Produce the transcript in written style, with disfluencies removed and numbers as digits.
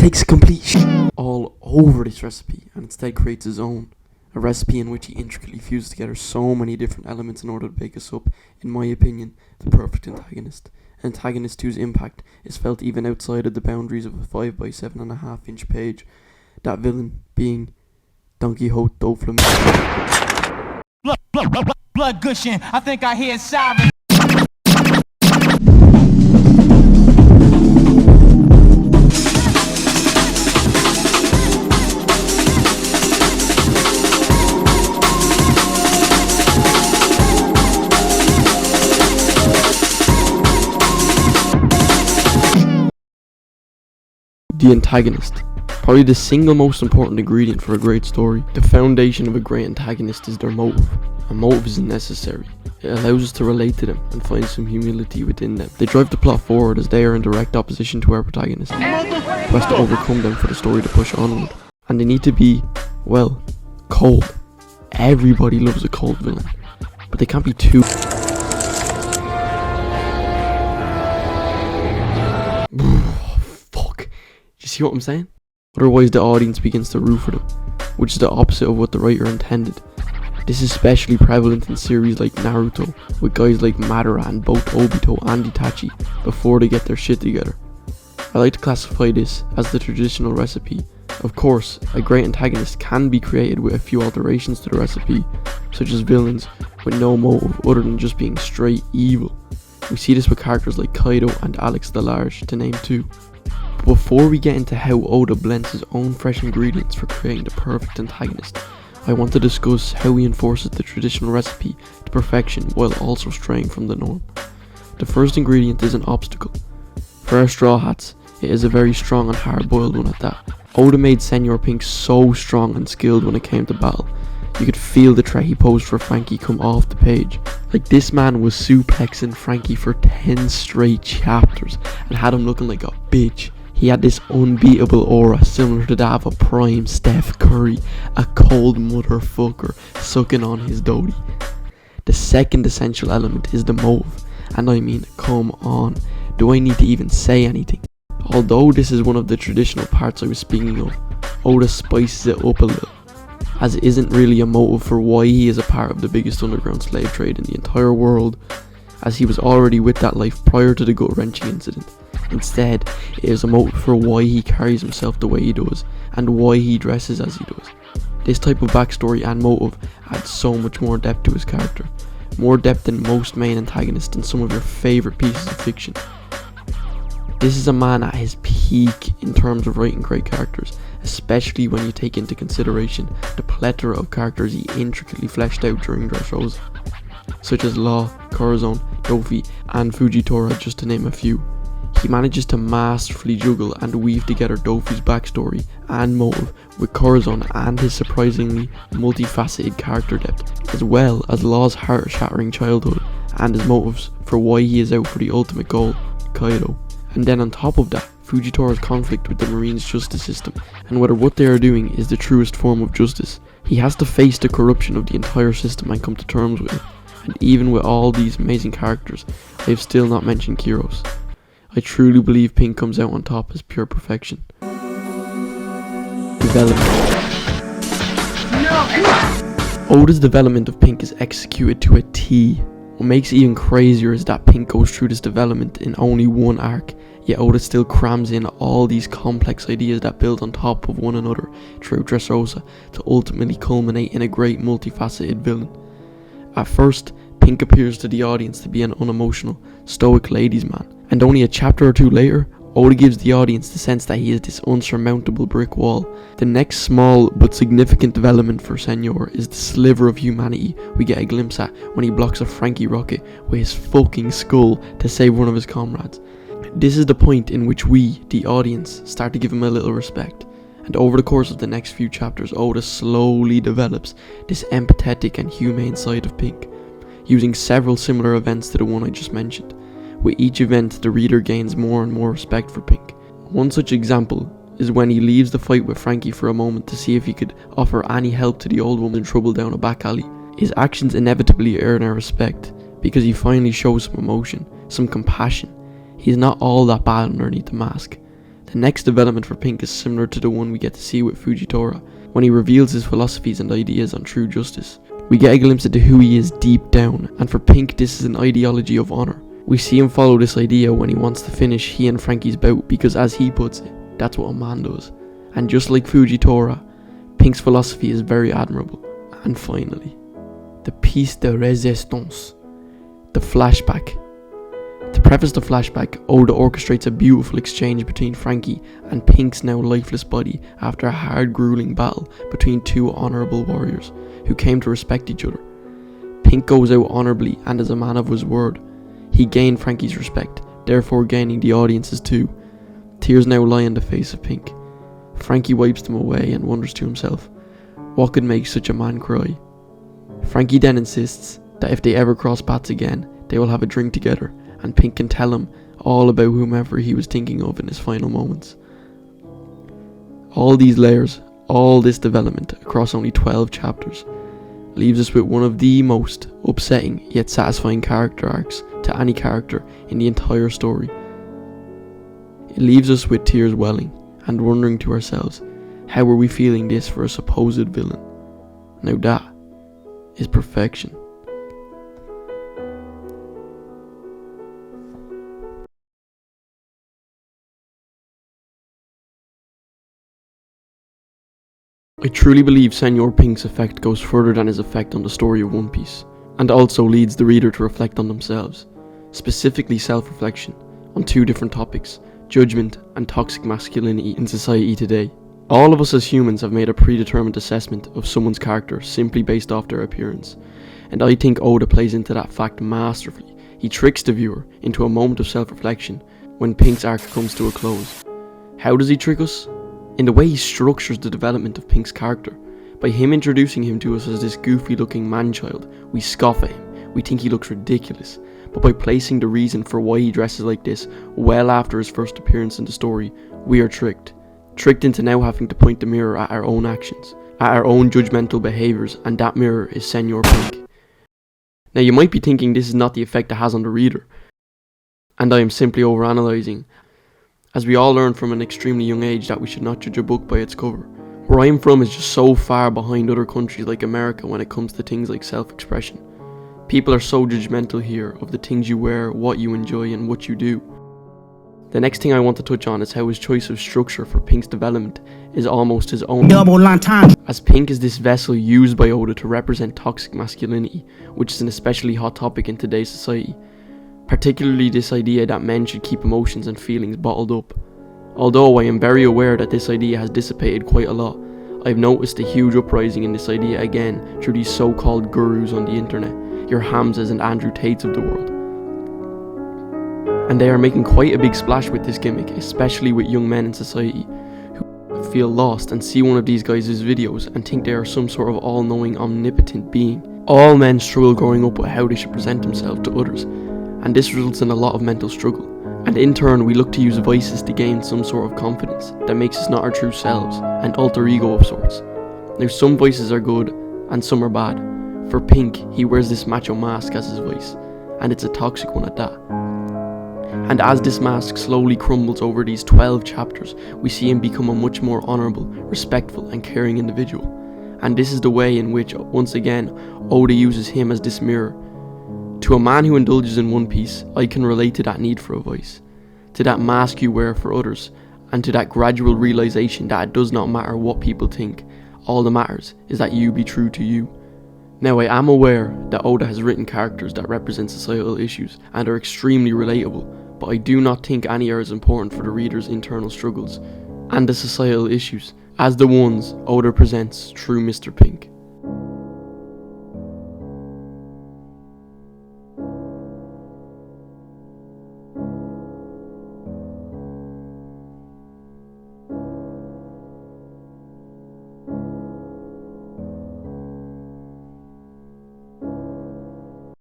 takes complete all over this recipe and instead creates his own. A recipe in which he intricately fuses together so many different elements in order to bake us up, in my opinion, the perfect antagonist. An antagonist whose impact is felt even outside of the boundaries of a 5 by 7.5 inch page. That villain being Don Quixote do Flamenco. Blood gushing, I think I hear sirens. The antagonist. Probably the single most important ingredient for a great story. The foundation of a great antagonist is their motive. A motive isn't necessary. It allows us to relate to them and find some humility within them. They drive the plot forward as they are in direct opposition to our protagonist, who has to overcome them for the story to push onward. And they need to be, well, cold. Everybody loves a cold villain, but they can't be too... You see what I'm saying? Otherwise the audience begins to root for them, which is the opposite of what the writer intended. This is especially prevalent in series like Naruto, with guys like Madara and both Obito and Itachi before they get their shit together. I like to classify this as the traditional recipe. Of course, a great antagonist can be created with a few alterations to the recipe, such as villains with no motive other than just being straight evil. We see this with characters like Kaido and Alex the Large, to name two. But before we get into how Oda blends his own fresh ingredients for creating the perfect antagonist, I want to discuss how he enforces the traditional recipe to perfection while also straying from the norm. The first ingredient is an obstacle. For our Straw Hats, it is a very strong and hard-boiled one at that. Oda made Senor Pink so strong and skilled when it came to battle. You could feel the threat he posed for Frankie come off the page. Like, this man was suplexing Frankie for 10 straight chapters and had him looking like a bitch. He had this unbeatable aura similar to that of a prime Steph Curry, a cold motherfucker sucking on his doty. The second essential element is the motive, and I mean, come on, do I need to even say anything? Although this is one of the traditional parts I was speaking of, Oda spices it up a little, as it isn't really a motive for why he is a part of the biggest underground slave trade in the entire world, as he was already with that life prior to the gut-wrenching incident. Instead, it is a motive for why he carries himself the way he does, and why he dresses as he does. This type of backstory and motive adds so much more depth to his character, more depth than most main antagonists in some of your favourite pieces of fiction. This is a man at his peak in terms of writing great characters, especially when you take into consideration the plethora of characters he intricately fleshed out during Dressrosa, such as Law, Corazon, Dofi and Fujitora, just to name a few. He manages to masterfully juggle and weave together Dofi's backstory and motive with Corazon and his surprisingly multifaceted character depth, as well as Law's heart-shattering childhood and his motives for why he is out for the ultimate goal, Kaido. And then on top of that, Fujitora's conflict with the Marines' justice system and whether what they are doing is the truest form of justice. He has to face the corruption of the entire system and come to terms with it. And even with all these amazing characters, I have still not mentioned Kiros. I truly believe Pink comes out on top as pure perfection. Development. Oda's development of Pink is executed to a T. What makes it even crazier is that Pink goes through this development in only one arc, yet Oda still crams in all these complex ideas that build on top of one another throughout Dressrosa to ultimately culminate in a great multifaceted villain. At first, Pink appears to the audience to be an unemotional, stoic ladies' man, and only a chapter or two later, Oda gives the audience the sense that he is this unsurmountable brick wall. The next small but significant development for Senor is the sliver of humanity we get a glimpse at when he blocks a Frankie rocket with his fucking skull to save one of his comrades. This is the point in which we, the audience, start to give him a little respect. And over the course of the next few chapters, Oda slowly develops this empathetic and humane side of Pink, using several similar events to the one I just mentioned. With each event, the reader gains more and more respect for Pink. One such example is when he leaves the fight with Frankie for a moment to see if he could offer any help to the old woman in trouble down a back alley. His actions inevitably earn our respect, because he finally shows some emotion, some compassion. He's not all that bad underneath the mask. The next development for Pink is similar to the one we get to see with Fujitora, when he reveals his philosophies and ideas on true justice. We get a glimpse into who he is deep down, and for Pink this is an ideology of honour. We see him follow this idea when he wants to finish he and Frankie's bout, because as he puts it, that's what a man does. And just like Fujitora, Pink's philosophy is very admirable. And finally, the piece de résistance, the flashback. To preface the flashback, Oda orchestrates a beautiful exchange between Frankie and Pink's now lifeless body after a hard, grueling battle between two honourable warriors who came to respect each other. Pink goes out honourably and as a man of his word. He gained Frankie's respect, therefore gaining the audience's too. Tears now lie on the face of Pink. Frankie wipes them away and wonders to himself, what could make such a man cry? Frankie then insists that if they ever cross paths again, they will have a drink together, and Pink can tell him all about whomever he was thinking of in his final moments. All these layers, all this development across only 12 chapters, leaves us with one of the most upsetting yet satisfying character arcs to any character in the entire story. It leaves us with tears welling and wondering to ourselves, how were we feeling this for a supposed villain? Now that is perfection. I truly believe Senor Pink's effect goes further than his effect on the story of One Piece, and also leads the reader to reflect on themselves, specifically self-reflection, on two different topics, judgment and toxic masculinity in society today. All of us as humans have made a predetermined assessment of someone's character simply based off their appearance, and I think Oda plays into that fact masterfully. He tricks the viewer into a moment of self-reflection when Pink's arc comes to a close. How does he trick us? In the way he structures the development of Pink's character. By him introducing him to us as this goofy looking man-child, we scoff at him, we think he looks ridiculous, but by placing the reason for why he dresses like this well after his first appearance in the story, we are tricked into now having to point the mirror at our own actions, at our own judgmental behaviours, and that mirror is Senor Pink. Now you might be thinking this is not the effect it has on the reader, and I am simply overanalyzing, as we all learn from an extremely young age that we should not judge a book by its cover. Where I am from is just so far behind other countries like America when it comes to things like self-expression. People are so judgmental here of the things you wear, what you enjoy and what you do. The next thing I want to touch on is how his choice of structure for Pink's development is almost his own. Double entendre. As Pink is this vessel used by Oda to represent toxic masculinity, which is an especially hot topic in today's society. Particularly this idea that men should keep emotions and feelings bottled up. Although I am very aware that this idea has dissipated quite a lot, I've noticed a huge uprising in this idea again through these so-called gurus on the internet, your Hamzas and Andrew Tates of the world. And they are making quite a big splash with this gimmick, especially with young men in society who feel lost and see one of these guys' videos and think they are some sort of all-knowing, omnipotent being. All men struggle growing up with how they should present themselves to others, and this results in a lot of mental struggle, and in turn we look to use vices to gain some sort of confidence that makes us not our true selves, an alter ego of sorts. Now some vices are good and some are bad. For Pink, he wears this macho mask as his vice, and it's a toxic one at that. And as this mask slowly crumbles over these 12 chapters, we see him become a much more honourable, respectful and caring individual. And this is the way in which, once again, Oda uses him as this mirror. To a man who indulges in One Piece, I can relate to that need for a voice, to that mask you wear for others, and to that gradual realisation that it does not matter what people think, all that matters is that you be true to you. Now I am aware that Oda has written characters that represent societal issues and are extremely relatable, but I do not think any are as important for the reader's internal struggles and the societal issues as the ones Oda presents through Mr. Pink.